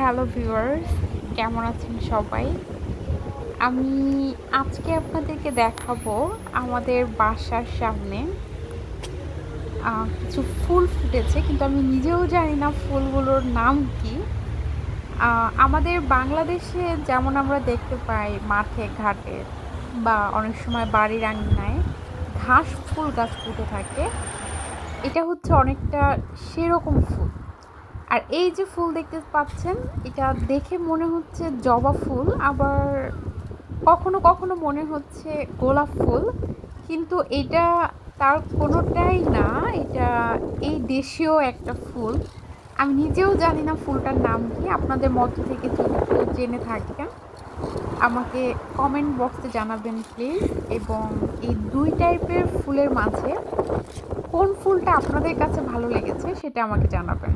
Hello viewers, কেমন আছেন সবাই? আমি আজকে আপনাদেরকে দেখাবো আমাদের বাসার সামনে কিছু ফুল ফুটেছে, কিন্তু আমি নিজেও জানি না ফুলগুলোর নাম কি। আমাদের বাংলাদেশে যেমন আমরা দেখতে পাই মাঠে ঘাটে বা অনেক সময় বাড়ির আঙিনায় ঘাস ফুল গাছ ফুটে থাকে। এটা হচ্ছে অনেকটা সেরকম ফুল। আর এই যে ফুল দেখতে পাচ্ছেন, এটা দেখে মনে হচ্ছে জবা ফুল, আবার কখনো কখনো মনে হচ্ছে গোলাপ ফুল, কিন্তু এটা তার কোনোটাই না। এটা এই দেশীয় একটা ফুল। আমি নিজেও জানি না ফুলটার নাম কি। আপনাদের মধ্য থেকে যদি কেউ জেনে থাকেন আমাকে কমেন্ট বক্সে জানাবেন প্লিজ। এবং এই দুই টাইপের ফুলের মাঝে কোন ফুলটা আপনাদের কাছে ভালো লেগেছে সেটা আমাকে জানাবেন।